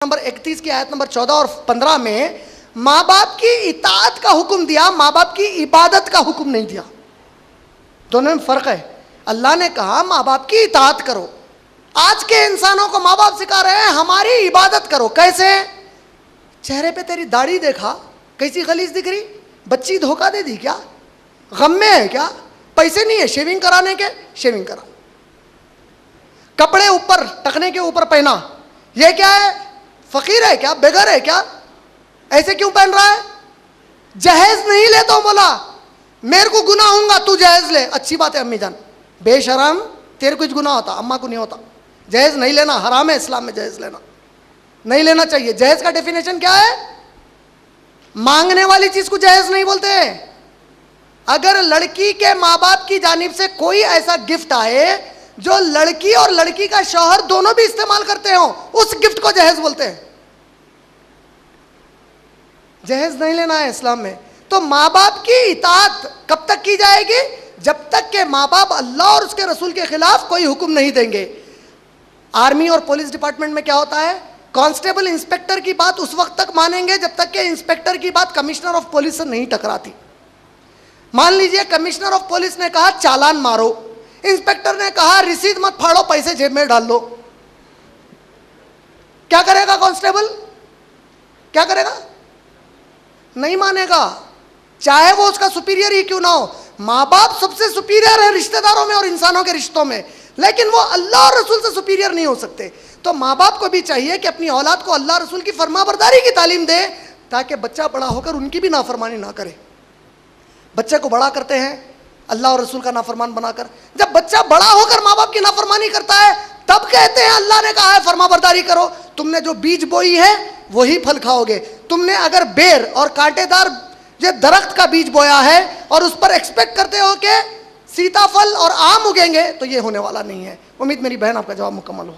Number 31 की आयत number 14 और 15 में माँ बाप की इताअत का हुक्म दिया, माँ बाप की इबादत का हुक्म नहीं दिया। दोनों में फर्क है। अल्लाह ने कहा माँ बाप की इताअत करो। आज के इंसानों को माँ बाप सिखा रहे हैं हमारी इबादत करो। कैसे? चेहरे पे तेरी दाढ़ी देखा, कैसी खलीज दिख रही? बच्ची धोखा दे दी क्या? गम में है क्या? पैसे नहीं है शेविंग कराने के, शेविंग करा। कपड़े ऊपर टकने के ऊपर पहना, ये क्या है? फकीर है क्या? बेगर है क्या? ऐसे क्यों पहन रहा है? जहेज नहीं ले तो बोला मेरे को गुनाह होगा, तू जहेज ले। अच्छी बात है अम्मी जान, बेशरम, तेरे कुछ गुनाह होता, अम्मा को नहीं होता। जहेज नहीं लेना, हराम है इस्लाम में जहेज लेना, नहीं लेना चाहिए। जहेज का डेफिनेशन क्या है? मांगने वाली चीज को जहेज नहीं बोलते। अगर लड़की के माँ बाप की जानिब से कोई ऐसा गिफ्ट आए जो लड़की और लड़की का शौहर दोनों भी इस्तेमाल करते हो, उस गिफ्ट को जहेज बोलते हैं। जहेज नहीं लेना है इस्लाम में। तो माँ बाप की इताअत कब तक की जाएगी? जब तक के माँ बाप अल्लाह और उसके रसूल के खिलाफ कोई हुक्म नहीं देंगे। आर्मी और पुलिस डिपार्टमेंट में क्या होता है? कांस्टेबल इंस्पेक्टर की बात उस वक्त तक मानेंगे जब तक के इंस्पेक्टर की बात कमिश्नर ऑफ पुलिस से नहीं टकराती। मान लीजिए कमिश्नर ऑफ पुलिस ने कहा चालान मारो, इंस्पेक्टर ने कहा रसीद मत फाड़ो, पैसे जेब में डाल लो। क्या करेगा कांस्टेबल? क्या करेगा? नहीं मानेगा, चाहे वो उसका सुपीरियर ही क्यों ना हो। माँ बाप सबसे सुपीरियर है रिश्तेदारों में और इंसानों के रिश्तों में, लेकिन वो अल्लाह और रसूल से सुपीरियर नहीं हो सकते। तो माँ बाप को भी चाहिए कि अपनी औलाद को अल्लाह रसूल की फरमाबरदारी की तालीम दे, ताकि बच्चा बड़ा होकर उनकी भी नाफरमानी ना करे। बच्चे को बड़ा करते हैं अल्लाह और रसूल का नाफरमान बनाकर। जब बच्चा बड़ा होकर माँ बाप की नाफरमानी करता है तब कहते हैं अल्लाह ने कहा है फरमाबरदारी करो। तुमने जो बीज बोई है वही फल खाओगे। तुमने अगर बेर और कांटेदार जो दरख्त का बीज बोया है और उस पर एक्सपेक्ट करते हो कि सीताफल और आम उगेंगे, तो ये होने वाला नहीं है। उम्मीद मेरी बहन आपका जवाब मुकम्मल हो।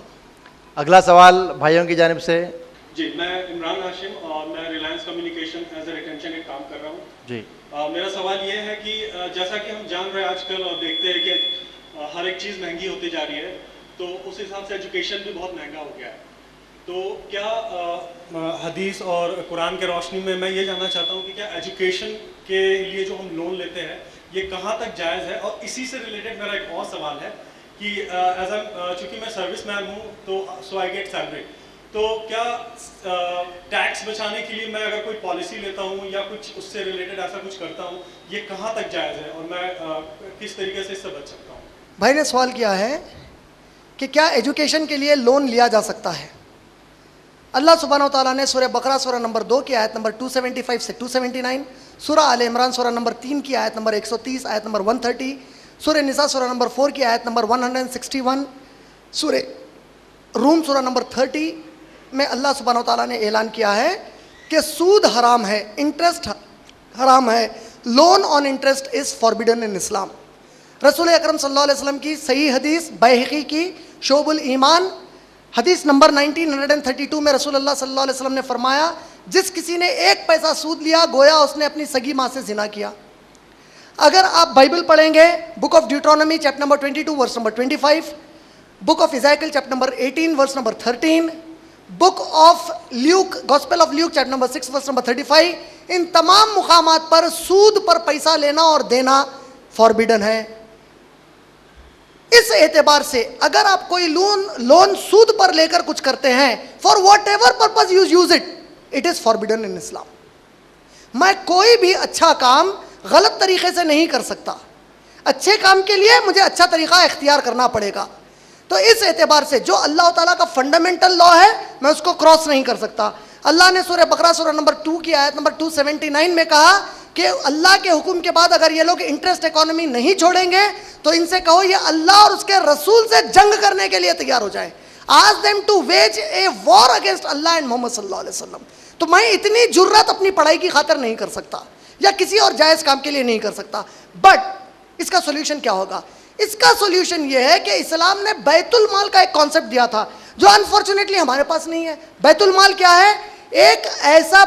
अगला सवाल भाइयों की जानिब से। जी, मैं इमरान हाशिम और मैं Reliance communication as a retention एक काम कर रहा हूँ जी। मेरा सवाल ये है कि जैसा कि हम जान रहे हैं आजकल और देखते हैं कि हर एक चीज़ महंगी होती जा रही है, तो उस हिसाब से एजुकेशन भी बहुत महंगा हो गया है। तो क्या हदीस और कुरान के रोशनी में मैं ये जानना चाहता हूँ कि क्या एजुकेशन के लिए जो हम लोन लेते हैं ये कहाँ तक जायज़ है? और इसी से रिलेटेड मेरा एक और सवाल है कि चूँकि मैं सर्विस मैन हूँ तो सो आई गेट सैलरी, तो क्या टैक्स बचाने के लिए मैं अगर कोई पॉलिसी लेता हूँ या कुछ उससे रिलेटेड ऐसा कुछ करता हूँ, ये कहाँ तक जायज़ है और मैं किस तरीके से इससे बच सकता हूँ? भाई ने सवाल किया है कि क्या एजुकेशन के लिए लोन लिया जा सकता है। अल्लाह सुब्हानहू व तआला ने सूरह बकरा सूरह नंबर 2 की आयत नंबर 275 से 279, सूरह आले इमरान सूरह नंबर 3 की आयत नंबर 130 आयत नंबर 130, सूरह निसा सूरह नंबर 4 की आयत नंबर 161, सूरह रूम सूरह नंबर 30 में अल्लाह सुब्हानहू व तआला ने ऐलान किया है कि सूद हराम है, इंटरेस्ट हराम है, loan on interest is forbidden in Islam. रसूल अकरम सल्लल्लाहु अलैहि वसल्लम की सही हदीस बैहक़ी की शोबुल ईमान हदीस नंबर 1932 में रसूलुल्लाह सल्लल्लाहु अलैहि वसल्लम ने फरमाया, जिस किसी ने 1 पैसा सूद लिया गोया उसने अपनी सगी माँ से जिना किया। अगर आप बाइबल पढ़ेंगे, book of Deuteronomy chapter number 22 verse number 25, book of Ezekiel chapter number 18 verse number 13, book of Luke gospel of Luke chapter number 6 verse number 35, इन तमाम मुकामात पर सूद पर पैसा लेना और देना फॉरबिडन है। इस एतबार से अगर आप कोई लोन सूद पर लेकर कुछ करते हैं, for whatever purpose use it, it is forbidden in Islam. मैं कोई भी अच्छा काम गलत तरीके से नहीं कर सकता, अच्छे काम के लिए मुझे अच्छा तरीका इख्तियार करना पड़ेगा। तो इस एतबार से जो अल्लाह ताला का फंडामेंटल लॉ है मैं उसको क्रॉस नहीं कर सकता। अल्लाह ने सूरह बकरा सूरह नंबर 2 की आयत नंबर 279 में कहा कि अल्लाह के हुक्म के बाद अगर ये लोग इंटरेस्ट इकोनॉमी नहीं छोड़ेंगे तो इनसे कहो ये अल्लाह और उसके रसूल से जंग करने के लिए तैयार हो जाए। Ask them to wage a war against Allah and Mohammed सल्लल्लाहु अलैहि वसल्लम। तो मैं इतनी जुर्रत अपनी पढ़ाई की खातिर नहीं कर सकता या किसी और जायज़ काम के लिए नहीं कर सकता। बट इसका सोल्यूशन क्या होगा? इसका सोल्यूशन ये है कि इस्लाम ने बैतुल माल का एक कॉन्सेप्ट दिया था जो अनफॉर्चुनेटली हमारे पास नहीं है। बैतुल माल क्या है? एक ऐसा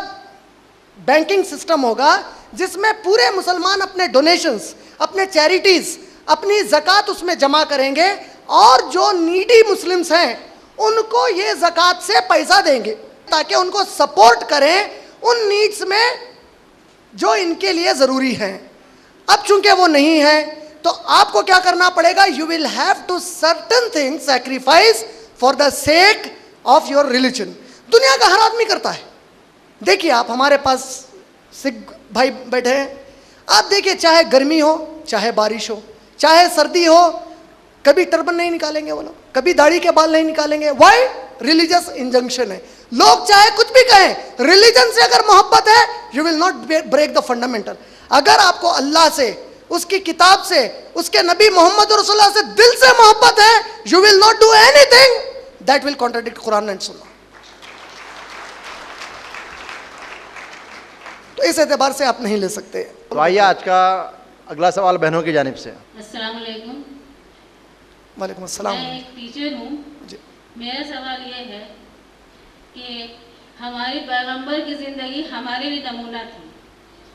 बैंकिंग सिस्टम होगा जिसमें पूरे मुसलमान अपने डोनेशंस, अपने चैरिटीज़, अपनी ज़कात उसमें जमा करेंगे और जो नीडी मुस्लिम्स हैं उनको ये ज़कात से पैसा देंगे। ताकि उनको सपोर्ट करें उन नीड्स में जो इनके लिए जरूरी है। अब चूंकि वो नहीं है तो आपको क्या करना पड़ेगा, you will have to certain things sacrifice for the sake of your religion. दुनिया का हर आदमी करता है। देखिए आप, हमारे पास सिख भाई बैठे हैं, आप देखिए चाहे गर्मी हो चाहे बारिश हो चाहे सर्दी हो, कभी टर्बन नहीं निकालेंगे वो लोग, कभी दाढ़ी के बाल नहीं निकालेंगे। व्हाई? रिलीजियस इंजंक्शन है। लोग चाहे कुछ भी कहें, रिलीजन से अगर मोहब्बत है you will not break the fundamental. अगर आपको अल्लाह से, उसकी किताब से, उसके नबी मोहम्मद रसूलुल्लाह से दिल से मोहब्बत है, you will not do anything that will contradict Quran and Sunnah. तो इस एतबार से आप नहीं ले सकते। तो आइए आज का अगला सवाल बहनों की जानिब से। अस्सलाम वालेकुम। वालेकुम अस्सलाम। मैं एक टीचर हूँ। मेरा सवाल ये है कि हमारे पैगंबर की ज़िंदगी हमारे लिए नमूना थी।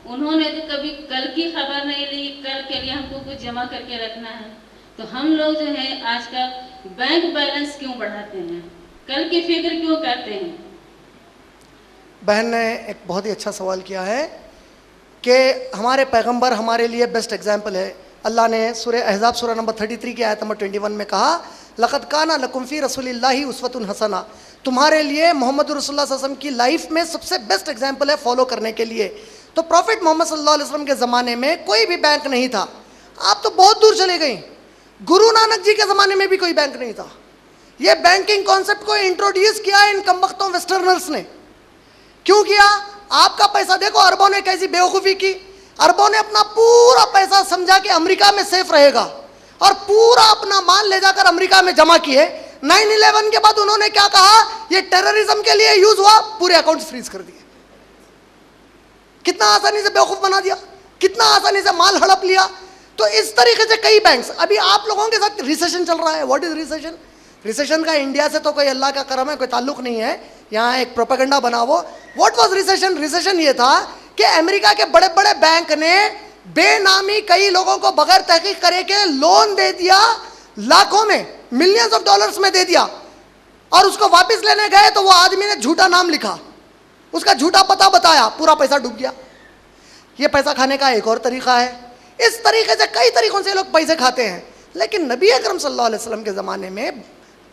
उन्होंने तो कभी कल की खबर नहीं ली, कल के लिए हमको कुछ जमा करके रखना है। तो हम लोग जो है आजकल बैंक बैलेंस क्यों बढ़ाते हैं, कल की फिक्र क्यों करते हैं? बहन ने एक बहुत ही अच्छा सवाल किया है कि हमारे पैगंबर हमारे लिए बेस्ट एग्जाम्पल है। अल्लाह ने सूरह अहज़ाब सूरह नंबर 33 की आयत नंबर 21 में कहा, लक़द काना लकुम फ़ी रसूलिल्लाहि उस्वतुन हसना। तुम्हारे लिए मोहम्मद रसूलुल्लाह सल्लल्लाहु अलैहि वसल्लम की लाइफ में सबसे बेस्ट एग्जाम्पल है फॉलो करने के लिए। तो प्रॉफिट मोहम्मद सल्लल्लाहु अलैहि वसल्लम के ज़माने में कोई भी बैंक नहीं था। आप तो बहुत दूर चले गई, गुरु नानक जी के ज़माने में भी कोई बैंक नहीं था। ये बैंकिंग कॉन्सेप्ट को इंट्रोड्यूस किया इन कमबख्तों वेस्टर्नर्स ने। क्यों किया? आपका पैसा देखो, अरबों ने कैसी बेवकूफ़ी की। अरबों ने अपना पूरा पैसा समझा कि अमेरिका में सेफ रहेगा और पूरा अपना माल ले जाकर अमेरिका में जमा किए। 9/11 के बाद उन्होंने क्या कहा, ये टेररिज्म के लिए यूज हुआ, पूरे अकाउंट फ्रीज कर दिए। कितना आसानी से बेवकूफ बना दिया, कितना आसानी से माल हड़प लिया। तो इस तरीके से कई बैंक्स, अभी आप लोगों के साथ रिसेशन चल रहा है। What is recession? रिसेशन का इंडिया से तो कोई अल्लाह का करम है, कोई ताल्लुक नहीं है, यहाँ एक प्रोपेगेंडा बना वो। What was recession? रिसेशन ये था कि अमेरिका के बड़े बड़े बैंक ने बेनामी कई लोगों को बगैर तहकीक करे के लोन दे दिया, लाखों में, मिलियंस ऑफ डॉलर्स में दे दिया, और उसको वापस लेने गए तो वो आदमी ने झूठा नाम लिखा, उसका झूठा पता बताया, पूरा पैसा डूब गया। ये पैसा खाने का एक और तरीका है। इस तरीके से कई तरीकों से लोग पैसे खाते हैं। लेकिन नबी अकरम सल्लल्लाहु अलैहि वसल्लम के ज़माने में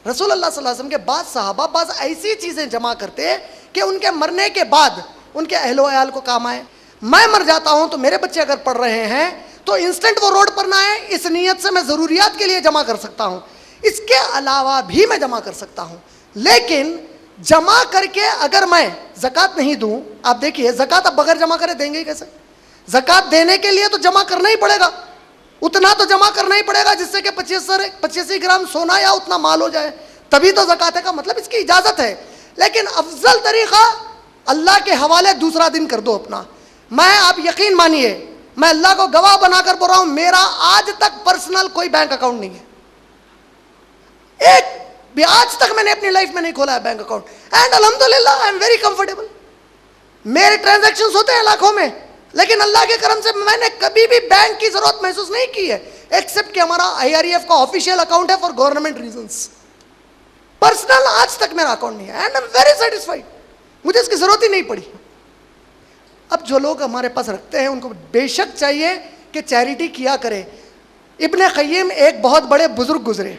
रसूलुल्लाह सल्लल्लाहु अलैहि वसल्लम के बाद सहाबा बाज़ ऐसी चीज़ें जमा करते कि उनके मरने के बाद उनके अहलो अयाल को काम आए। मैं मर जाता हूँ तो मेरे बच्चे अगर पढ़ रहे हैं तो इंस्टेंट वो रोड पर ना आए, इस नीयत से मैं ज़रूरियात के लिए जमा कर सकता हूँ। इसके अलावा भी मैं जमा कर सकता हूँ। लेकिन जमा करके अगर मैं ज़कात नहीं दूँ, आप देखिए ज़कात अब बगैर जमा करे देंगे ही कैसे? ज़कात देने के लिए तो जमा करना ही पड़ेगा, उतना तो जमा करना ही पड़ेगा जिससे कि 25 ग्राम सोना या उतना माल हो जाए, तभी तो ज़कात का मतलब इसकी इजाज़त है। लेकिन अफजल तरीक़ा अल्लाह के हवाले दूसरा दिन कर दो अपना। मैं, आप यकीन मानिए, मैं अल्लाह को गवाह बनाकर बोल रहा हूँ, मेरा आज तक पर्सनल कोई बैंक अकाउंट नहीं है। एक भी आज तक मैंने अपनी लाइफ में नहीं खोला है बैंक अकाउंट, एंड अल्हम्दुलिल्लाह आई एम वेरी कंफर्टेबल। मेरे ट्रांजैक्शंस होते हैं लाखों में, लेकिन अल्लाह के करम से मैंने कभी भी बैंक की जरूरत महसूस नहीं की है, एक्सेप्ट कि हमारा IREF का ऑफिशियल अकाउंट है फॉर गवर्नमेंट रीजंस। पर्सनल आज तक मेरा अकाउंट नहीं है, and I am very satisfied, मुझे इसकी जरूरत ही नहीं पड़ी। अब जो लोग हमारे पास रखते हैं उनको बेशक चाहिए कि चैरिटी किया करें। इब्ने क़य्यिम एक बहुत बड़े बुजुर्ग गुजरे,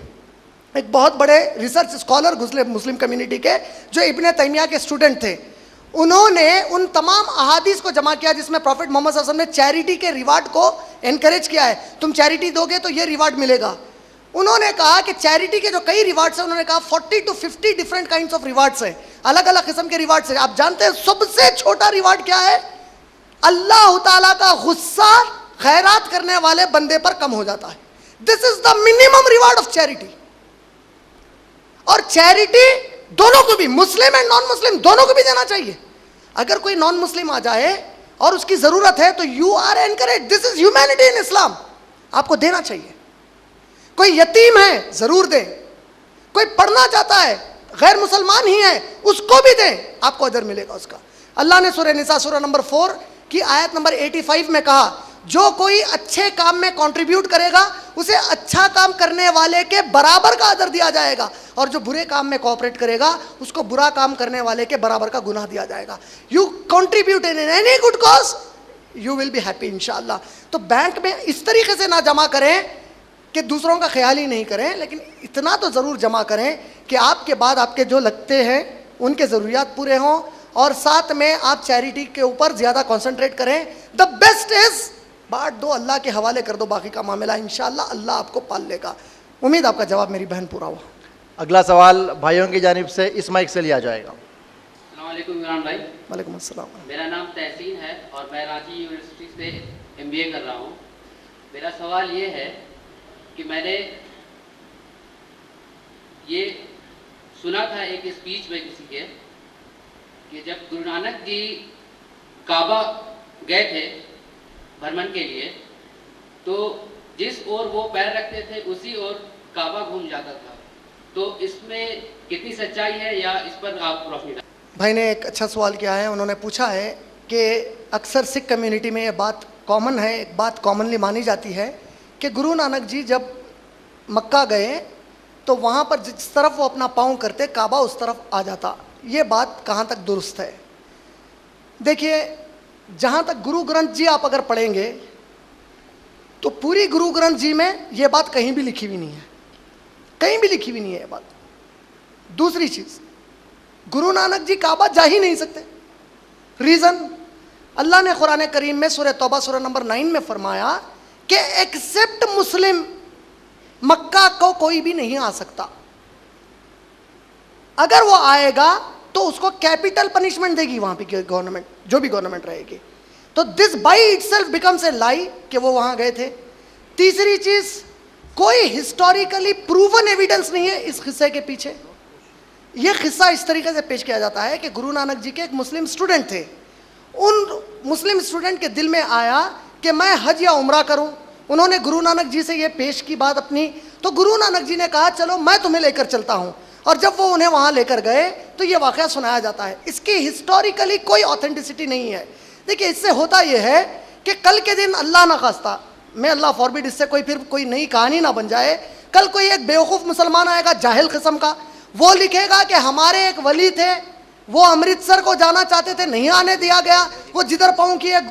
एक बहुत बड़े रिसर्च स्कॉलर गुजरे मुस्लिम कम्युनिटी के, जो इब्ने तैमिया के स्टूडेंट थे। उन्होंने उन तमाम अहादीस को जमा किया जिसमें प्रॉफिट मोहम्मद सल्लल्लाहु अलैहि वसल्लम ने चैरिटी के रिवार्ड को एनकरेज किया है। तुम चैरिटी दोगे तो ये रिवार्ड मिलेगा। उन्होंने कहा कि चैरिटी के जो कई रिवार्ड्स हैं, उन्होंने कहा 40 to 50 different kinds of rewards हैं, अलग अलग किस्म के रिवार्ड्स हैं। आप जानते हैं सबसे छोटा रिवार्ड क्या है? अल्लाह ताला का गुस्सा खैरात करने वाले बंदे पर कम हो जाता है। This is the minimum reward of charity. और चैरिटी दोनों को भी, मुस्लिम एंड नॉन मुस्लिम दोनों को भी देना चाहिए। अगर कोई नॉन मुस्लिम आ जाए और उसकी जरूरत है तो you are encourage, this is humanity in Islam, आपको देना चाहिए। कोई यतीम है जरूर दें, कोई पढ़ना चाहता है गैर मुसलमान ही है उसको भी दें, आपको अजर मिलेगा उसका। अल्लाह ने सूरह निसा सूरह नंबर 4 की आयत नंबर 85 में कहा, जो कोई अच्छे काम में कंट्रीब्यूट करेगा उसे अच्छा काम करने वाले के बराबर का अदर दिया जाएगा, और जो बुरे काम में कोऑपरेट करेगा उसको बुरा काम करने वाले के बराबर का गुनाह दिया जाएगा। You contribute in any good cause, you will be happy इंशाल्लाह। तो बैंक में इस तरीके से ना जमा करें कि दूसरों का ख्याल ही नहीं करें, लेकिन इतना तो ज़रूर जमा करें कि आपके बाद आपके जो लगते हैं उनके ज़रूरियात पूरे हों, और साथ में आप चैरिटी के ऊपर ज़्यादा कॉन्सेंट्रेट करें। द बेस्ट इज़ बांट दो, अल्लाह के हवाले कर दो, बाकी का मामला इंशाल्लाह अल्लाह आपको पाल लेगा। उम्मीद आपका जवाब मेरी बहन पूरा हुआ। अगला सवाल भाइयों की जानिब से इस माइक से लिया जाएगा। अस्सलाम वालेकुम इमरान भाई। वालेकुम अस्सलाम। मेरा नाम तहसीन है और मैं रांची यूनिवर्सिटी से एमबीए कर रहा हूँ। मेरा सवाल ये है कि मैंने ये सुना था एक स्पीच में किसी के कि जब गुरु नानक जी काबा गए थे भ्रमण के लिए, तो जिस ओर वो पैर रखते थे उसी ओर काबा घूम जाता था। तो इसमें कितनी सच्चाई है, या इस पर आप रोशनी डालें। भाई ने एक अच्छा सवाल किया है। उन्होंने पूछा है कि अक्सर सिख कम्युनिटी में ये बात कॉमन है, एक बात कॉमनली मानी जाती है कि गुरु नानक जी जब मक्का गए तो वहाँ पर जिस तरफ वो अपना पाँव करते काबा उस तरफ आ जाता। ये बात कहाँ तक दुरुस्त है? देखिए, जहाँ तक गुरु ग्रंथ जी आप अगर पढ़ेंगे तो पूरी गुरु ग्रंथ जी में ये बात कहीं भी लिखी हुई नहीं है, कहीं भी लिखी हुई नहीं है ये बात। दूसरी चीज़, गुरु नानक जी काबा जा ही नहीं सकते। रीज़न, अल्लाह ने कुरान करीम में सूरह तौबा सूरह नंबर 9 में फरमाया कि एक्सेप्ट मुस्लिम मक्का को कोई भी नहीं आ सकता। अगर वो आएगा तो उसको कैपिटल पनिशमेंट देगी वहां पे गवर्नमेंट, जो भी गवर्नमेंट रहेगी। तो this by itself becomes a lie कि वो वहां गए थे। तीसरी चीज, कोई हिस्टोरिकली प्रूवन एविडेंस नहीं है इस किस्से के पीछे। यह किस्सा इस तरीके से पेश किया जाता है कि गुरु नानक जी के एक मुस्लिम स्टूडेंट थे। उन मुस्लिम स्टूडेंट के दिल में आया कि मैं हज या उम्रा करूं। उन्होंने गुरु नानक जी से ये पेश की बात अपनी, तो गुरु नानक जी ने कहा चलो मैं तुम्हें लेकर चलता हूं। और जब वो उन्हें वहां लेकर गए तो ये वाकया सुनाया जाता है। इसकी हिस्टोरिकली कोई ऑथेंटिसिटी नहीं है। देखिए, इससे होता यह है कि कल के दिन अल्लाह ना खास्ता, मैं अल्लाह फॉरबिड, इससे कोई नई कहानी ना बन जाए, कल कोई एक बेवकूफ़ मुसलमान आएगा जाहिल किस्म का, वो लिखेगा कि हमारे एक वली थे, वो अमृतसर को जाना चाहते थे, नहीं आने दिया गया, वो जिधर पाऊँ किए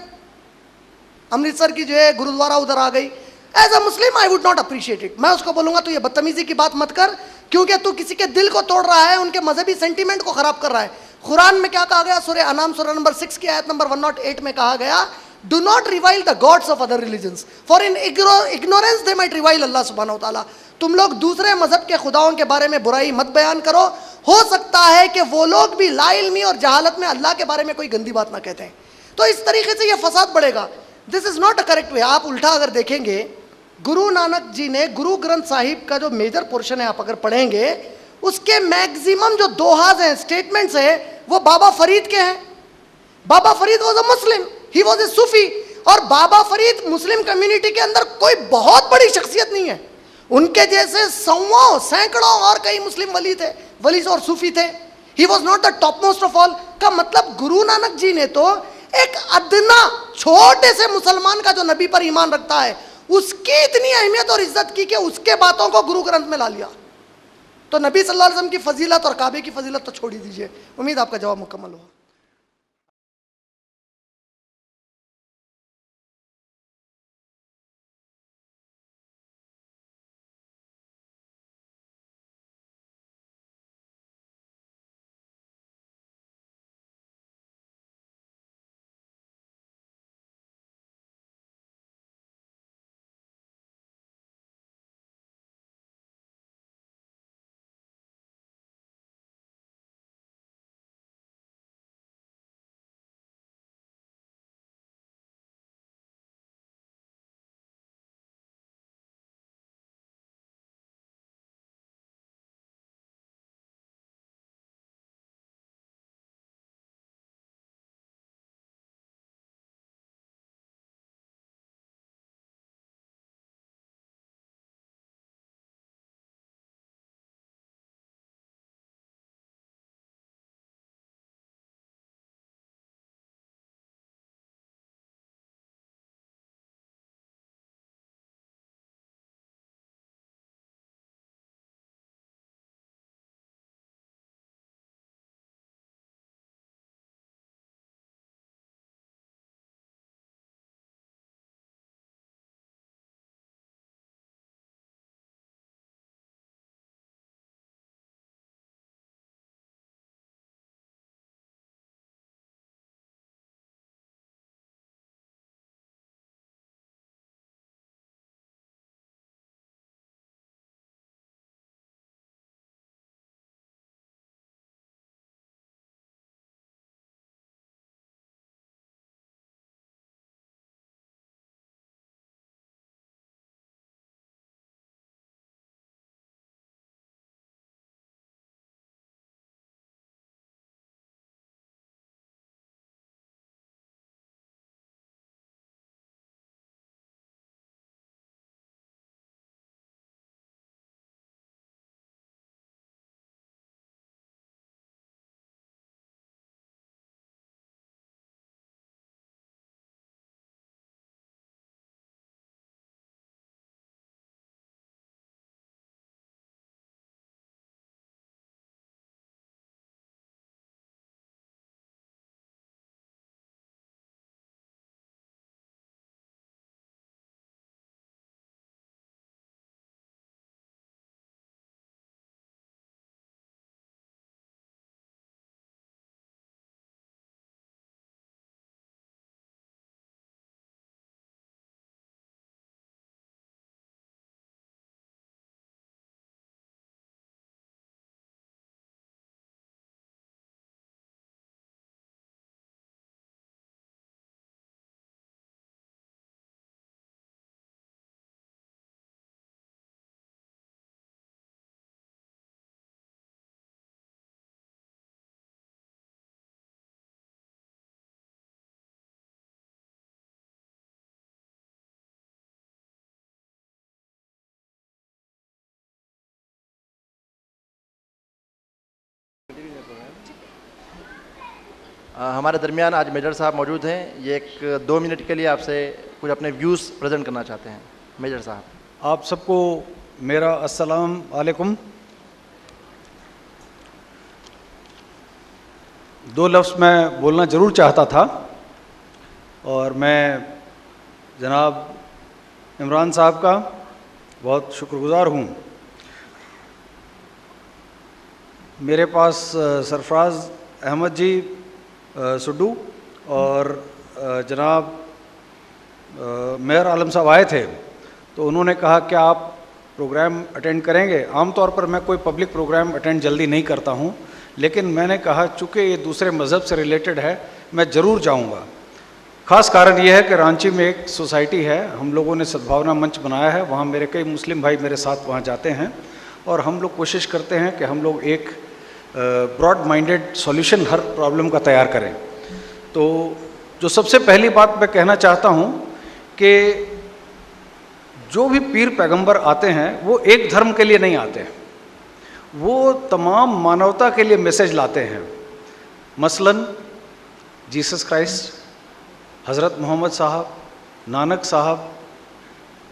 अमृतसर की जो है गुरुद्वारा उधर आ गई। As a Muslim I would not appreciate it. मैं उसको बोलूँगा तू ये बदतमीजी की बात मत कर, क्योंकि तू किसी के दिल को तोड़ रहा है, उनके मजहबी सेंटीमेंट को खराब कर रहा है। कुरान में क्या कहा गया? सूरह अनाम सूरह नंबर 6 की आयत नंबर 108 में कहा गया, do not revile the gods of other religions for in ignorance they might revile Allah सुब्हानहू व तआला। तुम लोग दूसरे मजहब के खुदाओं के बारे में बुराई मत बयान करो, हो सकता है कि वो लोग भी लाइल्मी और जहालत में अल्लाह के बारे में कोई गंदी बात ना कहते हैं। तो इस तरीके से ये फसाद बढ़ेगा। This is not a correct way. आप उल्टा अगर देखेंगे, गुरु नानक जी ने गुरु ग्रंथ साहिब का जो मेजर पोर्शन है आप अगर पढ़ेंगे, उसके मैक्सिमम जो दोहाज हैं, स्टेटमेंट्स हैं, वो बाबा फरीद के हैं। Baba Farid was a Muslim, he was a Sufi. और बाबा फरीद मुस्लिम कम्युनिटी के अंदर कोई बहुत बड़ी शख्सियत नहीं है। उनके जैसे सौों सैकड़ों और कई मुस्लिम वली थे, वली और सूफी थे। He was not the top most of all. का मतलब गुरु नानक जी ने तो एक अदना छोटे से मुसलमान का जो नबी पर ईमान रखता है, उसकी इतनी अहमियत और इज्जत की कि उसके बातों को गुरु ग्रंथ में ला लिया। तो नबी सल्लल्लाहु अलैहि वसल्लम की फजीलत और काबे की फजीलत तो छोड़ ही दीजिए। उम्मीद आपका जवाब मुकम्मल हुआ। हमारे दरमियान आज मेजर साहब मौजूद हैं। ये एक 2 मिनट के लिए आपसे कुछ अपने व्यूज़ प्रेजेंट करना चाहते हैं। मेजर साहब। आप सबको मेरा अस्सलाम वालेकुम। 2 लफ्ज़ मैं बोलना ज़रूर चाहता था और मैं जनाब इमरान साहब का बहुत शुक्रगुज़ार हूँ। मेरे पास सरफराज अहमद जी सुड्डू और जनाब मेहर आलम साहब आए थे, तो उन्होंने कहा कि आप प्रोग्राम अटेंड करेंगे। आमतौर पर मैं कोई पब्लिक प्रोग्राम अटेंड जल्दी नहीं करता हूँ, लेकिन मैंने कहा चूँकि ये दूसरे मज़हब से रिलेटेड है मैं ज़रूर जाऊँगा। ख़ास कारण ये है कि रांची में एक सोसाइटी है, हम लोगों ने सद्भावना मंच बनाया है, वहाँ मेरे कई मुस्लिम भाई मेरे साथ वहाँ जाते हैं और हम लोग कोशिश करते हैं कि हम लोग एक ब्रॉड माइंडेड सॉल्यूशन हर प्रॉब्लम का तैयार करें। तो जो सबसे पहली बात मैं कहना चाहता हूँ कि जो भी पीर पैगंबर आते हैं वो एक धर्म के लिए नहीं आते हैं, वो तमाम मानवता के लिए मैसेज लाते हैं। मसलन जीसस क्राइस्ट, हज़रत मोहम्मद साहब, नानक साहब,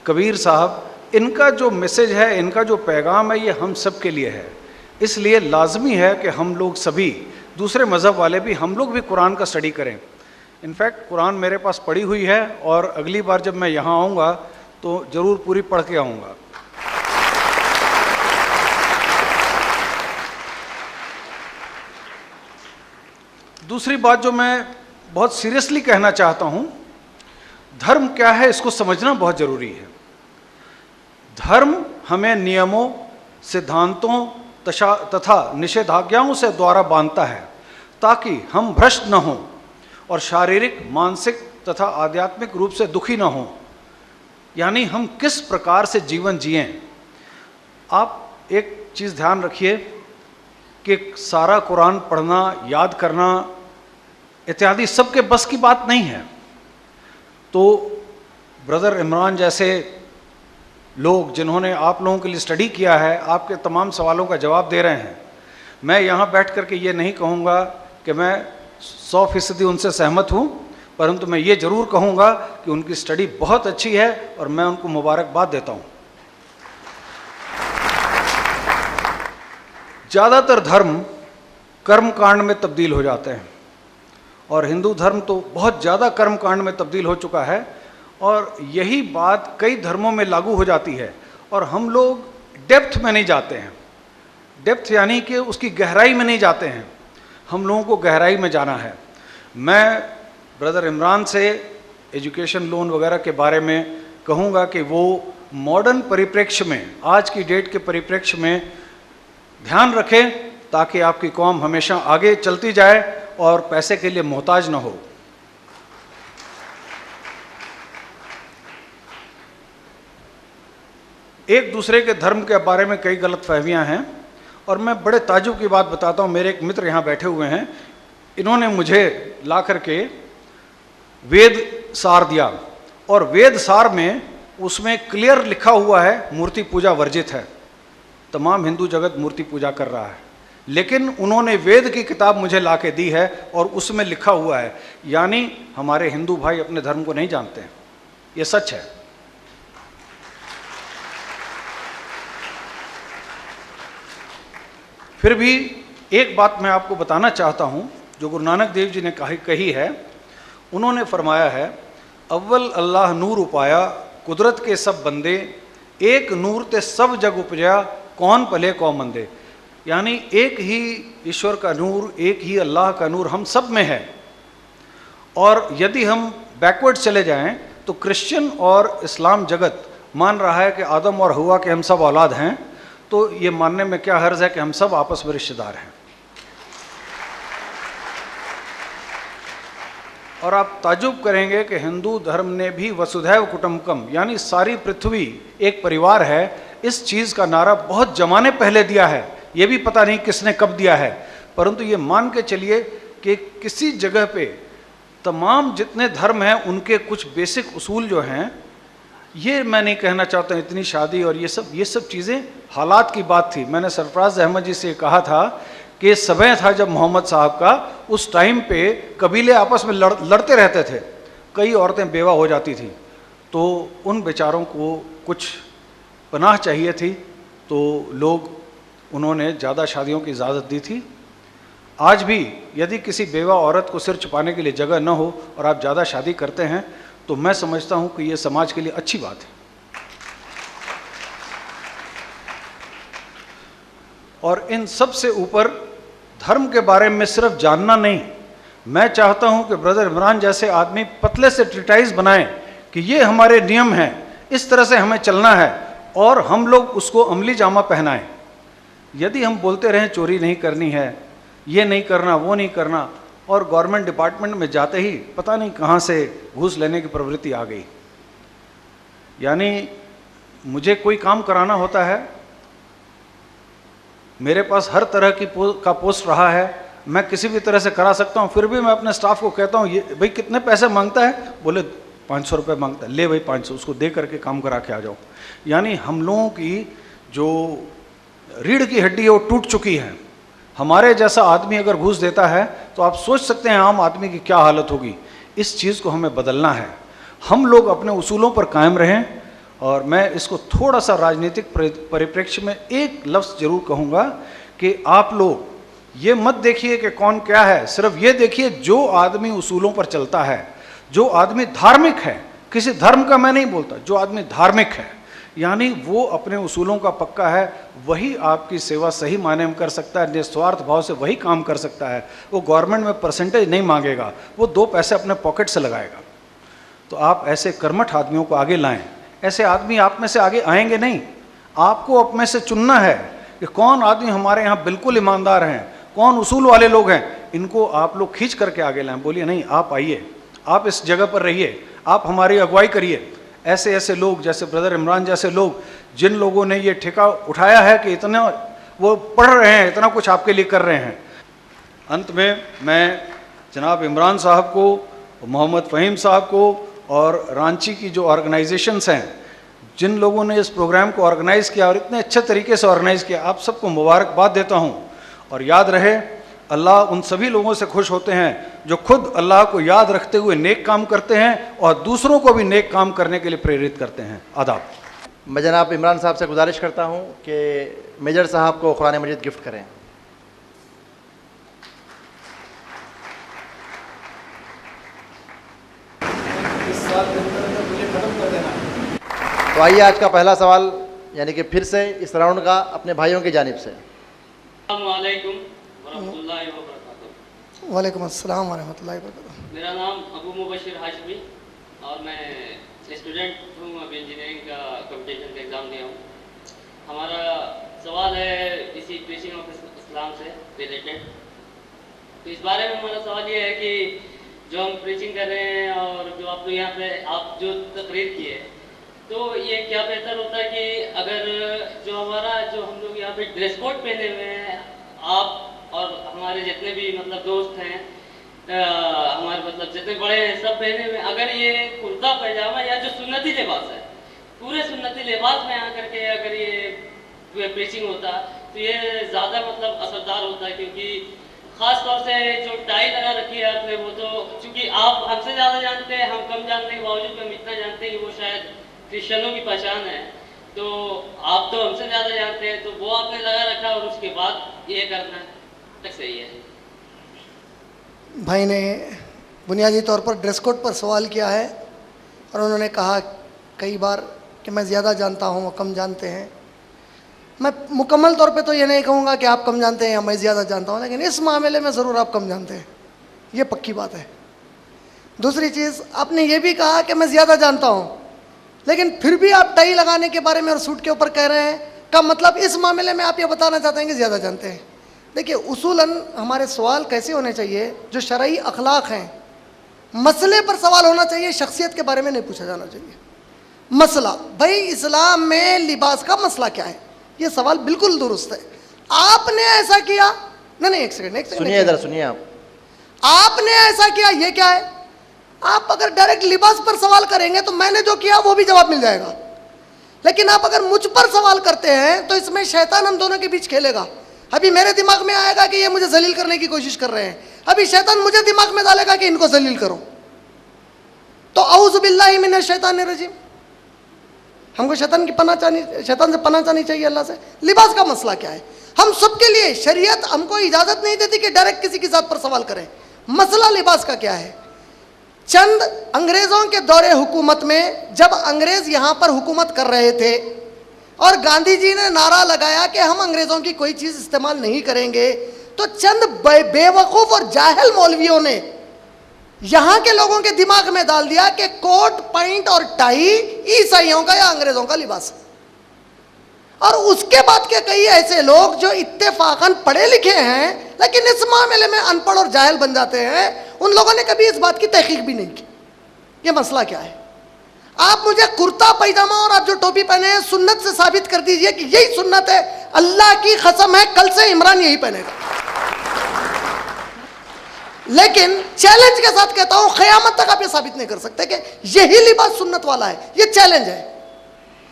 कबीर साहब, इनका जो मैसेज है, इनका जो पैगाम है, ये हम सब के लिए है। इसलिए लाजमी है कि हम लोग सभी, दूसरे मज़हब वाले भी, हम लोग भी कुरान का स्टडी करें। इनफैक्ट कुरान मेरे पास पढ़ी हुई है और अगली बार जब मैं यहाँ आऊँगा तो ज़रूर पूरी पढ़ के आऊँगा। दूसरी बात जो मैं बहुत सीरियसली कहना चाहता हूँ, धर्म क्या है इसको समझना बहुत ज़रूरी है। धर्म हमें नियमों, सिद्धांतों तथा निषेधाज्ञाओं से द्वारा बांधता है ताकि हम भ्रष्ट न हों और शारीरिक, मानसिक तथा आध्यात्मिक रूप से दुखी न हों। यानी हम किस प्रकार से जीवन जिएं। आप एक चीज़ ध्यान रखिए कि सारा कुरान पढ़ना, याद करना इत्यादि सबके बस की बात नहीं है। तो ब्रदर इमरान जैसे लोग जिन्होंने आप लोगों के लिए स्टडी किया है, आपके तमाम सवालों का जवाब दे रहे हैं। मैं यहाँ बैठ कर के ये नहीं कहूँगा कि मैं 100% उनसे सहमत हूँ, परंतु मैं ये ज़रूर कहूँगा कि उनकी स्टडी बहुत अच्छी है और मैं उनको मुबारकबाद देता हूँ। ज़्यादातर धर्म कर्म कांड में तब्दील हो जाते हैं और हिंदू धर्म तो बहुत ज़्यादा कर्म कांड में तब्दील हो चुका है और यही बात कई धर्मों में लागू हो जाती है और हम लोग डेप्थ में नहीं जाते हैं। डेप्थ यानी कि उसकी गहराई में नहीं जाते हैं, हम लोगों को गहराई में जाना है। मैं ब्रदर इमरान से एजुकेशन लोन वगैरह के बारे में कहूँगा कि वो मॉडर्न परिप्रेक्ष्य में, आज की डेट के परिप्रेक्ष्य में ध्यान रखें ताकि आपकी कौम हमेशा आगे चलती जाए और पैसे के लिए मोहताज न हो। एक दूसरे के धर्म के बारे में कई गलत फहमियाँ हैं और मैं बड़े ताज्जुब की बात बताता हूँ। मेरे एक मित्र यहाँ बैठे हुए हैं, इन्होंने मुझे ला करके वेद सार दिया और वेद सार में उसमें क्लियर लिखा हुआ है मूर्ति पूजा वर्जित है। तमाम हिंदू जगत मूर्ति पूजा कर रहा है, लेकिन उन्होंने वेद की किताब मुझे ला के दी है और उसमें लिखा हुआ है, यानी हमारे हिंदू भाई अपने धर्म को नहीं जानते हैं। ये सच है। फिर भी एक बात मैं आपको बताना चाहता हूँ जो गुरु नानक देव जी ने कही है। उन्होंने फरमाया है, अव्वल अल्लाह नूर उपाया कुदरत के सब बंदे, एक नूर ते सब जग उपजया कौन पले कौन मंदे। यानी एक ही ईश्वर का नूर, एक ही अल्लाह का नूर हम सब में है। और यदि हम बैकवर्ड चले जाएं तो क्रिश्चियन और इस्लाम जगत मान रहा है कि आदम और हवा के हम सब औलाद हैं, तो ये मानने में क्या हर्ज है कि हम सब आपस में रिश्तेदार हैं। और आप ताजुब करेंगे कि हिंदू धर्म ने भी वसुधैव कुटुंबकम यानी सारी पृथ्वी एक परिवार है, इस चीज़ का नारा बहुत जमाने पहले दिया है। ये भी पता नहीं किसने कब दिया है, परंतु ये मान के चलिए कि किसी जगह पे तमाम जितने धर्म हैं उनके कुछ बेसिक उसूल जो हैं, ये मैं नहीं कहना चाहता इतनी शादी और ये सब चीज़ें हालात की बात थी। मैंने सरफराज अहमद जी से कहा था कि ये समय था जब मोहम्मद साहब का, उस टाइम पे कबीले आपस में लड़ते रहते थे, कई औरतें बेवा हो जाती थी, तो उन बेचारों को कुछ पनाह चाहिए थी, तो लोग उन्होंने ज़्यादा शादियों की इजाज़त दी थी। आज भी यदि किसी बेवा औरत को सिर छुपाने के लिए जगह न हो और आप ज़्यादा शादी करते हैं, तो मैं समझता हूँ कि ये समाज के लिए अच्छी बात है। और इन सब से ऊपर धर्म के बारे में सिर्फ जानना नहीं, मैं चाहता हूं कि ब्रदर इमरान जैसे आदमी पतले से ट्रीटाइज बनाएं कि ये हमारे नियम हैं, इस तरह से हमें चलना है, और हम लोग उसको अमली जामा पहनाएं। यदि हम बोलते रहें चोरी नहीं करनी है, ये नहीं करना, वो नहीं करना, और गवर्नमेंट डिपार्टमेंट में जाते ही पता नहीं कहाँ से घूस लेने की प्रवृत्ति आ गई। यानी मुझे कोई काम कराना होता है, मेरे पास हर तरह की का पोस्ट रहा है, मैं किसी भी तरह से करा सकता हूँ, फिर भी मैं अपने स्टाफ को कहता हूँ, ये भाई कितने पैसे मांगता है? बोले 500 रुपये मांगता है, ले भाई 500, उसको दे करके काम करा के आ जाओ। यानी हम लोगों की जो रीढ़ की हड्डी है वो टूट चुकी है। हमारे जैसा आदमी अगर घूस देता है तो आप सोच सकते हैं आम आदमी की क्या हालत होगी। इस चीज़ को हमें बदलना है, हम लोग अपने उसूलों पर कायम रहें। और मैं इसको थोड़ा सा राजनीतिक परिप्रेक्ष्य में एक लफ्ज़ जरूर कहूँगा कि आप लोग ये मत देखिए कि कौन क्या है, सिर्फ ये देखिए जो आदमी उसूलों पर चलता है, जो आदमी धार्मिक है, किसी धर्म का मैं नहीं बोलता, जो आदमी धार्मिक है, यानी वो अपने उसूलों का पक्का है, वही आपकी सेवा सही मायने में कर सकता है, निस्वार्थ भाव से वही काम कर सकता है। वो गवर्नमेंट में परसेंटेज नहीं मांगेगा, वो 2 पैसे अपने पॉकेट से लगाएगा। तो आप ऐसे कर्मठ आदमियों को आगे लाएं। ऐसे आदमी आप में से आगे आएंगे नहीं, आपको आप में से चुनना है कि कौन आदमी हमारे यहाँ बिल्कुल ईमानदार हैं, कौन उसूल वाले लोग हैं, इनको आप लोग खींच करके आगे लाएं। बोलिए नहीं, आप आइए, आप इस जगह पर रहिए, आप हमारी अगुवाई करिए। ऐसे ऐसे लोग जैसे ब्रदर इमरान जैसे लोग, जिन लोगों ने ये ठेका उठाया है कि इतना वो पढ़ रहे हैं, इतना कुछ आपके लिए कर रहे हैं। अंत में मैं जनाब इमरान साहब को, मोहम्मद फ़हीम साहब को और रांची की जो ऑर्गेनाइजेशंस हैं, जिन लोगों ने इस प्रोग्राम को ऑर्गेनाइज़ किया और इतने अच्छे तरीके से ऑर्गेनाइज़ किया, आप सबको मुबारकबाद देता हूँ। और याद रहे, अल्लाह उन सभी लोगों से खुश होते हैं जो खुद अल्लाह को याद रखते हुए नेक काम करते हैं और दूसरों को भी नेक काम करने के लिए प्रेरित करते हैं। आदाब। मैं जनाब इमरान साहब से गुजारिश करता हूँ कि मेजर साहब को कुरान मजीद गिफ्ट करें। तो आइए आज का पहला सवाल, यानी कि फिर से इस राउंड का अपने भाइयों की जानिब से। वालेकुम अस्सलाम वरहमतुल्लाहि वबरकातुहू। मेरा नाम अबू मुबशिर हाशमी और मैं स्टूडेंट हूँ, अभी इंजीनियरिंग का कंपटीशन का एग्ज़ाम दिया हूँ। हमारा सवाल है इसी प्रीचिंग ऑफ इस्लाम से रिलेटेड। तो इस बारे में हमारा सवाल ये है कि जो हम प्रीचिंग कर रहे हैं और जो आप यहाँ पे आप जो तकरीर किए, तो ये क्या बेहतर होता है कि अगर जो हमारा जो हम लोग यहाँ पे ड्रेस कोड पहने हुए हैं, आप और हमारे जितने भी मतलब दोस्त हैं, हमारे मतलब जितने बड़े हैं, सब पहने हुए, अगर ये कुर्ता पैजामा या जो सुन्नती लिबास है, पूरे सुन्नती लिबास में आकर के अगर ये प्रीचिंग होता तो ये ज़्यादा मतलब असरदार होता है। क्योंकि ख़ास तौर से जो टाई लगा रखी है आपने, वो तो चूँकि आप हमसे ज़्यादा जानते हैं, हम कम जानने के बावजूद हम इतना जानते हैं कि वो शायद क्रिश्चियनों की पहचान है, तो आप तो हमसे ज़्यादा जानते हैं, तो वो आपने लगा रखा और उसके बाद ये करना तक सही है। भाई ने बुनियादी तौर पर ड्रेस कोड पर सवाल किया है और उन्होंने कहा कई बार कि मैं ज़्यादा जानता हूँ, वो कम जानते हैं। मैं मुकम्मल तौर पे तो ये नहीं कहूँगा कि आप कम जानते हैं या मैं ज़्यादा जानता हूँ, लेकिन इस मामले में ज़रूर आप कम जानते हैं, ये पक्की बात है। दूसरी चीज़, आपने ये भी कहा कि मैं ज़्यादा जानता हूँ, लेकिन फिर भी आप टाई लगाने के बारे में और सूट के ऊपर कह रहे हैं, का मतलब इस मामले में आप ये बताना चाहते हैं कि ज़्यादा जानते हैं। देखिए, उसूलन हमारे सवाल कैसे होने चाहिए, जो शरई अखलाक हैं, मसले पर सवाल होना चाहिए, शख्सियत के बारे में नहीं पूछा जाना चाहिए। मसला, भाई इस्लाम में लिबास का मसला क्या है, ये सवाल बिल्कुल दुरुस्त है। आपने ऐसा किया, नहीं एक सेकंड सुनिए, इधर सुनिए। आपने ऐसा किया, ये क्या है? आप अगर डायरेक्ट लिबास पर सवाल करेंगे तो मैंने जो किया वो भी जवाब मिल जाएगा, लेकिन आप अगर मुझ पर सवाल करते हैं तो इसमें शैतान हम दोनों के बीच खेलेगा। अभी मेरे दिमाग में आएगा कि ये मुझे जलील करने की कोशिश कर रहे हैं, अभी शैतान मुझे दिमाग में डालेगा कि इनको जलील करो। तो औज़ु बिल्लाहि मिनश शैतानिर रजीम, हमको शैतान से पनाह चाहनी चाहिए अल्लाह से। लिबास का मसला क्या है? हम सबके लिए शरीयत हमको इजाजत नहीं देती कि डायरेक्ट किसी की जात पर सवाल करें। मसला लिबास का क्या है? चंद अंग्रेजों के दौरे हुकूमत में जब अंग्रेज यहां पर हुकूमत कर रहे थे और गांधी जी ने नारा लगाया कि हम अंग्रेजों की कोई चीज इस्तेमाल नहीं करेंगे, तो चंद बेवकूफ और जाहिल मौलवियों ने यहां के लोगों के दिमाग में डाल दिया कि कोट पैंट और टाई ईसाइयों का या अंग्रेजों का लिबास है। और उसके बाद के कई ऐसे लोग जो इत्तेफाकन पढ़े लिखे हैं लेकिन इस मामले में अनपढ़ और जाहिल बन जाते हैं, उन लोगों ने कभी इस बात की तहकीक भी नहीं की ये मसला क्या है। आप मुझे कुर्ता पैजामा और आप जो टोपी पहने हैं सुन्नत से साबित कर दीजिए कि यही सुन्नत है। अल्लाह की कसम है कल से इमरान यही पहनेगा। लेकिन चैलेंज के साथ कहता हूं क़यामत तक आप ये साबित नहीं कर सकते कि यही लिबास सुन्नत वाला है। ये चैलेंज है।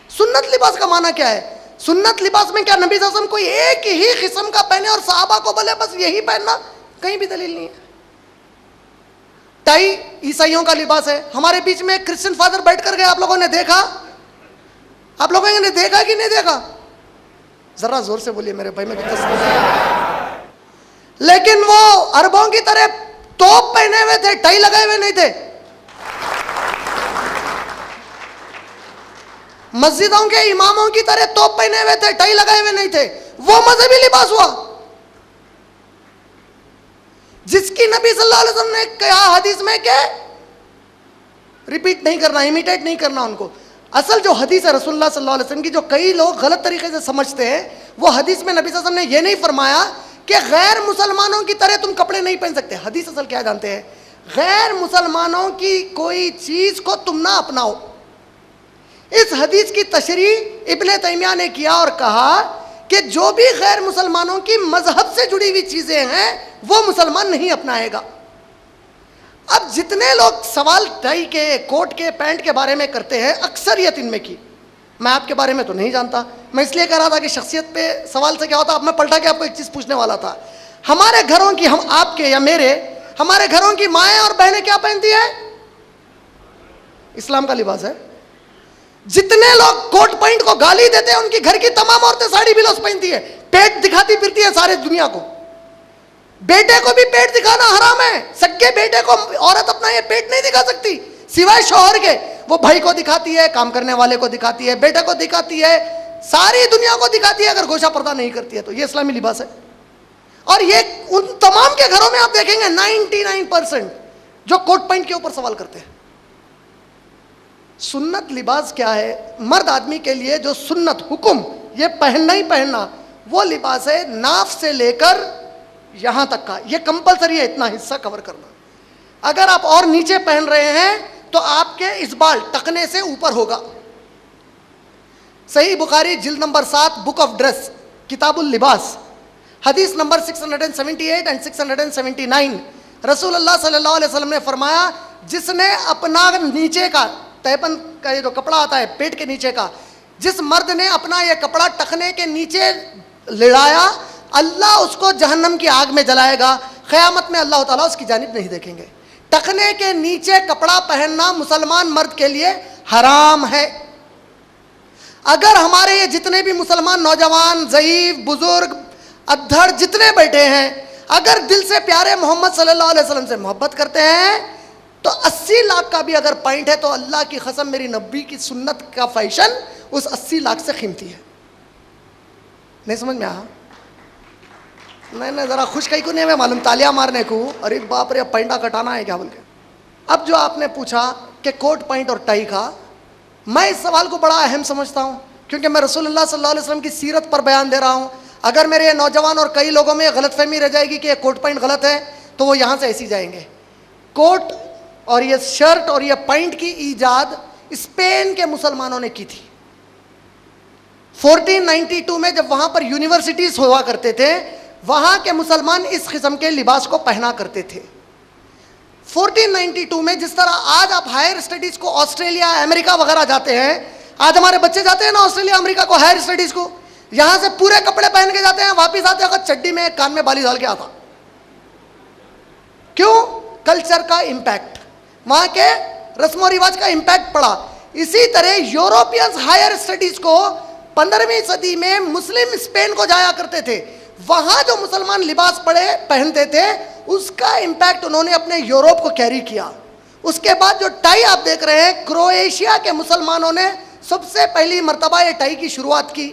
सुन्नत लिबास का माना क्या है? सुन्नत लिबास में क्या नबी सल्लल्लाहु अलैहि वसल्लम कोई एक ही किस्म का पहने और सहाबा को बोले बस यही पहनना? कहीं भी दलील नहीं है। टाई ईसाइयों का लिबास है। हमारे बीच में एक क्रिश्चियन फादर बैठ कर गए, आप लोगों ने देखा? आप लोगों ने देखा कि नहीं देखा? जरा जोर से बोलिए मेरे भाई, मैं लेकिन वो अरबों की तरह तोप पहने हुए थे, टाई लगाए हुए नहीं थे। मस्जिदों के इमामों की तरह तोप पहने हुए थे, टाई लगाए हुए नहीं थे। वो मजहबी लिबास हुआ जिसकी नबी सल्लल्लाहु अलैहि वसल्लम ने कहा हदीस में कि रिपीट नहीं करना, इमिटेट नहीं करना उनको। असल जो हदीस है रसूलुल्लाह सल्लल्लाहु अलैहि वसल्लम की, जो कई लोग गलत तरीके से समझते हैं, वो हदीस में नबी सल्लल्लाहु अलैहि वसल्लम ने ये नहीं फरमाया कि गैर मुसलमानों की तरह तुम कपड़े नहीं पहन सकते। हदीस असल क्या जानते हैं? गैर मुसलमानों की कोई चीज को तुम ना अपनाओ। इस हदीस की तशरीह इब्ने तैमिया ने किया और कहा कि जो भी गैर मुसलमानों की मजहब से जुड़ी हुई चीजें हैं वो मुसलमान नहीं अपनाएगा। अब जितने लोग सवाल टाई के, कोट के, पैंट के बारे में करते हैं, अक्सरियत इनमें की, मैं आपके बारे में तो नहीं जानता, मैं इसलिए कह रहा था कि शख्सियत पे सवाल से क्या होता। अब मैं पलटा के आपको एक चीज पूछने वाला था। हमारे घरों की, हम आपके या मेरे, हमारे घरों की माएँ और बहनें क्या पहनती है? इस्लाम का लिबास है। जितने लोग कोट पैंट को गाली देते हैं उनकी घर की तमाम औरतें साड़ी ब्लाउज पहनती है, पेट दिखाती फिरती है सारे दुनिया को। बेटे को भी पेट दिखाना हराम है। सगे बेटे को औरत अपना ये पेट नहीं दिखा सकती सिवाय शौहर के। वो भाई को दिखाती है, काम करने वाले को दिखाती है, बेटे को दिखाती है, सारी दुनिया को दिखाती है अगर गोशा पर्दा नहीं करती है तो। ये इस्लामी लिबास है। और ये उन तमाम के घरों में आप देखेंगे 99% जो कोट पैंट के ऊपर सवाल करते हैं। सुन्नत लिबास क्या है? मर्द आदमी के लिए जो सुन्नत हुक्म ये पहनना ही पहनना, वो लिबास है नाफ से लेकर यहां तक का। ये कंपलसरी है इतना हिस्सा कवर करना। अगर आप और नीचे पहन रहे हैं तो आपके इस्बाल टकने से ऊपर होगा। सही बुखारी जिल्द नंबर 7 बुक ऑफ ड्रेस किताबुल लिबास हदीस नंबर 678 एंड 679 रसूलुल्लाह सल्लल्लाहु अलैहि वसल्लम ने फरमाया, जिसने अपना नीचे का तैपन का ये जो कपड़ा आता है पेट के नीचे का, जिस मर्द ने अपना ये कपड़ा टखने के नीचे लिड़ाया, अल्लाह उसको जहन्नम की आग में जलाएगा। क़यामत में अल्लाह ताला उसकी जानिब नहीं देखेंगे। टखने के नीचे कपड़ा पहनना मुसलमान मर्द के लिए हराम है। अगर हमारे ये जितने भी मुसलमान नौजवान, ज़ईफ़, बुजुर्ग, अद्धड़ जितने बैठे हैं, अगर दिल से प्यारे मोहम्मद सल्लल्लाहु अलैहि वसल्लम से मोहब्बत करते हैं तो 80 लाख का भी अगर पैंट है तो अल्लाह की कसम मेरी नबी की सुन्नत का फैशन उस 80 लाख से कीमती है। नहीं समझ में आया? नहीं, ज़रा खुश कहीं को नहीं हमें मालूम, तालियां मारने को, अरे बाप रे पैंटा कटाना है क्या बोल के। अब जो आपने पूछा कि कोट पैंट और टाई का, मैं इस सवाल को बड़ा अहम समझता हूँ क्योंकि मैं रसूलुल्लाह सल्लल्लाहु अलैहि वसल्लम की सीरत पर बयान दे रहा हूँ। अगर मेरे ये नौजवान और कई लोगों में गलतफहमी रह जाएगी कि ये कोट पैंट गलत है तो वो यहाँ से ऐसी जाएंगे। कोट और ये शर्ट और ये पैंट की ईजाद स्पेन के मुसलमानों ने की थी 1492 में, जब वहाँ पर यूनिवर्सिटीज़ हुआ करते थे, वहाँ के मुसलमान इस किस्म के लिबास को पहना करते थे। 1492 में जिस तरह आज आप हायर स्टडीज़ को ऑस्ट्रेलिया, अमेरिका वगैरह जाते हैं, आज हमारे बच्चे जाते हैं ना ऑस्ट्रेलिया, अमेरिका को हायर स्टडीज़ को, यहां से पूरे कपड़े पहन के जाते हैं, वापिस आते वक्त चड्डी में कान में बाली डाल के आता। क्यों? कल्चर का इंपैक्ट, वहां के रस्मों रिवाज का इंपैक्ट पड़ा। इसी तरह यूरोपियंस हायर स्टडीज को 15वीं सदी में मुस्लिम स्पेन को जाया करते थे, वहां जो मुसलमान लिबास पहनते थे उसका इंपैक्ट उन्होंने अपने यूरोप को कैरी किया। उसके बाद जो टाई आप देख रहे हैं, क्रोएशिया के मुसलमानों ने सबसे पहली मर्तबा ये टाई की शुरुआत की।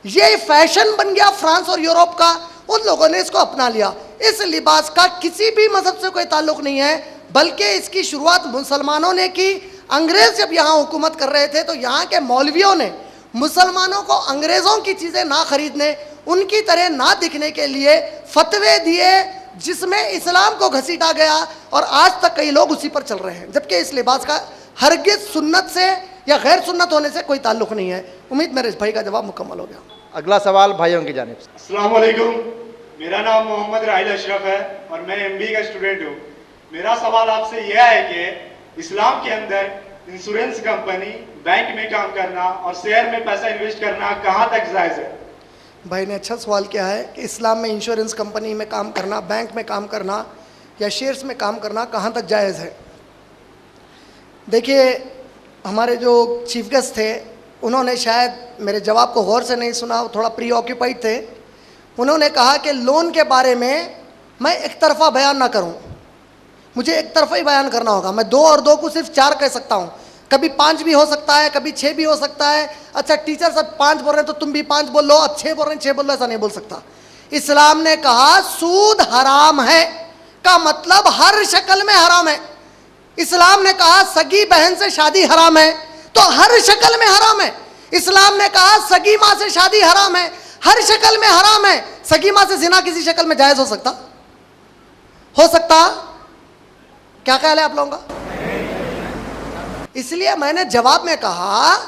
ये फैशन बन गया फ्रांस और यूरोप का, उन लोगों ने इसको अपना लिया। इस लिबास का किसी भी मजहब से कोई ताल्लुक नहीं है, बल्कि इसकी शुरुआत मुसलमानों ने की। अंग्रेज जब यहाँ हुकूमत कर रहे थे तो यहाँ के मौलवियों ने मुसलमानों को अंग्रेज़ों की चीज़ें ना खरीदने, उनकी तरह ना दिखने के लिए फतवे दिए, जिसमें इस्लाम को घसीटा गया और आज तक कई लोग उसी पर चल रहे हैं, जबकि इस लिबास का हरगिज सुन्नत से या गैर सुन्नत होने से कोई ताल्लुक नहीं है। उम्मीद मेरे इस भाई का जवाब मुकम्मल हो गया। अगला सवाल भाइयों की जानिब से। अस्सलाम वालेकुम, मेरा नाम मोहम्मद राहिल अशरफ है और मैं MBA का स्टूडेंट हूँ। मेरा सवाल आपसे यह है कि इस्लाम के अंदर इंश्योरेंस कंपनी, बैंक में काम करना और शेयर में पैसा इन्वेस्ट करना कहाँ तक जायज़ है? भाई ने अच्छा सवाल किया है कि इस्लाम में इंश्योरेंस कंपनी में काम करना, बैंक में काम करना या शेयर्स में काम करना कहाँ तक जायज़ है। देखिए, हमारे जो चीफ गेस्ट थे उन्होंने शायद मेरे जवाब को गौर से नहीं सुना, थोड़ा प्री ऑक्यूपाइड थे। उन्होंने कहा कि लोन के बारे में मैं एक तरफ़ा बयान ना करूं, मुझे एक तरफ़ा ही बयान करना होगा। मैं 2 और 2 को सिर्फ 4 कह सकता हूं, कभी 5 भी हो सकता है, कभी 6 भी हो सकता है। अच्छा, टीचर सब 5 बोल रहे हैं तो तुम भी 5 बोल लो, अब 6 बोल रहे हैं 6 बोल लो, ऐसा नहीं बोल सकता। इस्लाम ने कहा सूद हराम है का मतलब हर शक्ल में हराम है। इस्लाम ने कहा सगी बहन से शादी हराम है तो हर शक्ल में हराम है। इस्लाम ने कहा सगी माँ से शादी हराम है, हर शक्ल में हराम है। सगी माँ से जिना किसी शक्ल में जायज़ हो सकता? हो सकता? क्या ख्याल है आप लोगों का? इसलिए मैंने जवाब में कहा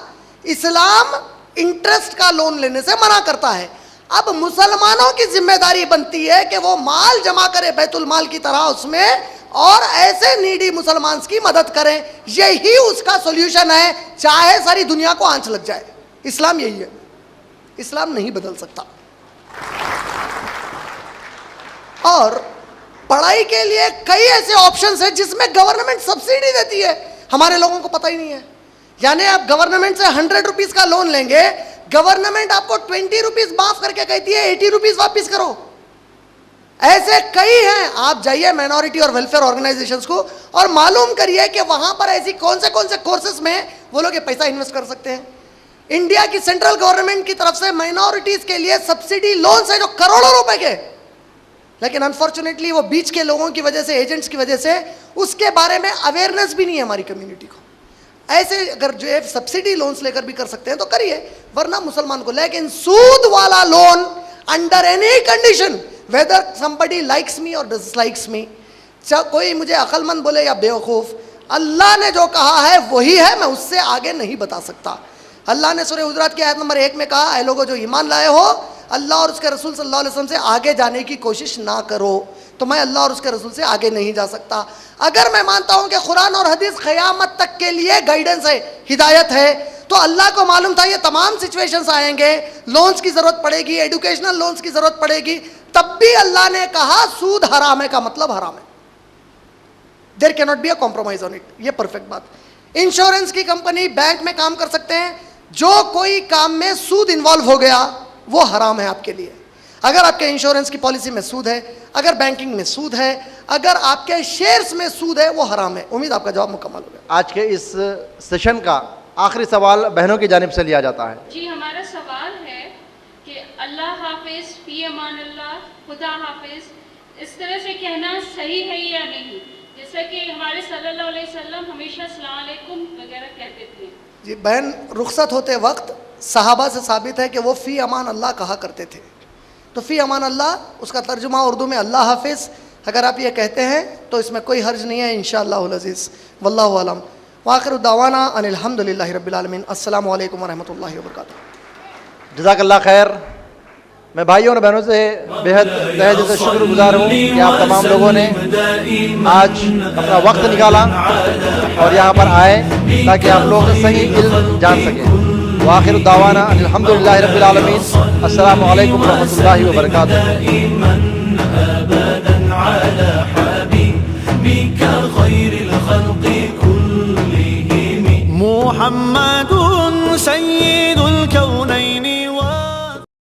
इस्लाम इंटरेस्ट का लोन लेने से मना करता है। अब मुसलमानों की जिम्मेदारी बनती है कि वो माल जमा करे बैतुल माल की तरह उसमें, और ऐसे नीडी मुसलमान की मदद करें। यही उसका सॉल्यूशन है, चाहे सारी दुनिया को आंच लग जाए। इस्लाम यही है, इस्लाम नहीं बदल सकता। और पढ़ाई के लिए कई ऐसे ऑप्शंस हैं जिसमें गवर्नमेंट सब्सिडी देती है, हमारे लोगों को पता ही नहीं है। यानी आप गवर्नमेंट से 100 रुपीज का लोन लेंगे, गवर्नमेंट आपको 20 रुपीज माफ करके कहती है 80 रुपीज वापिस करो। ऐसे कई हैं, आप जाइए माइनॉरिटी और वेलफेयर ऑर्गेनाइजेशंस को और मालूम करिए कि वहां पर ऐसी कौन से कोर्सेस में वो लोग पैसा इन्वेस्ट कर सकते हैं। इंडिया की सेंट्रल गवर्नमेंट की तरफ से माइनॉरिटीज के लिए सब्सिडी लोन्स है जो करोड़ों रुपए के, लेकिन अनफॉर्चुनेटली वो बीच के लोगों की वजह से, एजेंट्स की वजह से उसके बारे में अवेयरनेस भी नहीं है हमारी कम्युनिटी को। ऐसे अगर जो है सब्सिडी लोन्स लेकर भी कर सकते हैं तो करिए, वरना मुसलमान को। लेकिन सूद वाला loan under any condition, whether somebody likes me और डिसलाइक्स मी, कोई मुझे अक्लमंद बोले या बेवकूफ़, अल्लाह ने जो कहा है वही है, मैं उससे आगे नहीं बता सकता। अल्लाह ने सूरह हुजरात की आयत नंबर 1 में कहा, ऐ लोगों जो ईमान लाए हो, अल्लाह और उसके रसूल सल्लल्लाहु अलैहि वसल्लम से आगे जाने की कोशिश ना करो। तो मैं अल्लाह और उसके रसूल से आगे नहीं जा सकता। अगर मैं मानता हूं कि कुरान और हदीस क़यामत तक के लिए गाइडेंस है, हिदायत है, तो अल्लाह को मालूम था ये तमाम सिचुएशंस आएंगे, लोन्स की ज़रूरत पड़ेगी, एजुकेशनल लोन्स की ज़रूरत पड़ेगी, तब भी अल्लाह ने कहा सूद हराम है का मतलब हराम है। There can not be a compromise on it, ये परफेक्ट बात। इंश्योरेंस की कंपनी, बैंक में काम कर सकते हैं, जो कोई काम में सूद इन्वॉल्व हो गया वो हराम है आपके लिए। अगर आपके इंश्योरेंस की पॉलिसी में सूद है, अगर बैंकिंग में सूद है, अगर आपके शेयर्स में सूद है, वो हराम है। उम्मीद आपका जवाब मुकम्मल हो गया। आज के इस सेशन का आखिरी सवाल बहनों की जानिब से लिया जाता है। जी, हमारा सवाल है कि अल्लाह हाफिज, फी अमान अल्लाह, खुदा हाफिज, इस तरह से कहना सही है या नहीं? जैसा कि हमारे सल्लल्लाहु अलैहि वसल्लम हमेशा अस्सलाम वालेकुम वगैरह कहते थे। जी बहन, रुखसत होते वक्त सहाबा से साबित है कि वो फ़ी अमान अल्लाह कहा करते थे। तो फ़ी अमान अल्लाह, उसका तर्जुमा उर्दू में अल्लाह हाफिज़, अगर आप ये कहते हैं तो इसमें कोई हर्ज नहीं है इंशाअल्लाहुल अज़ीज़। वल्लाहु आलम व आखिरु दावाना अनिल हम्दुलिल्लाहि रब्बिल आलमीन। अस्सलामु अलैकुम व रहमतुल्लाहि व बरकातुहू। जज़ाकल्लाह खैर। मैं भाइयों और बहनों से बेहद तहे दिल से शुक्रगुजार हूँ कि आप तमाम लोगों ने आज अपना वक्त निकाला और यहाँ पर आए ताकि आप लोग सही इल्म जान सकें। वाखिर दावाना अल्हम्दुलिल्लाहि रब्बिल आलमीन। अस्सलामु अलैकुम व रहमतुल्लाहि व बरकातुहू। मुहम्मदुन सय्यिदुल कौनैन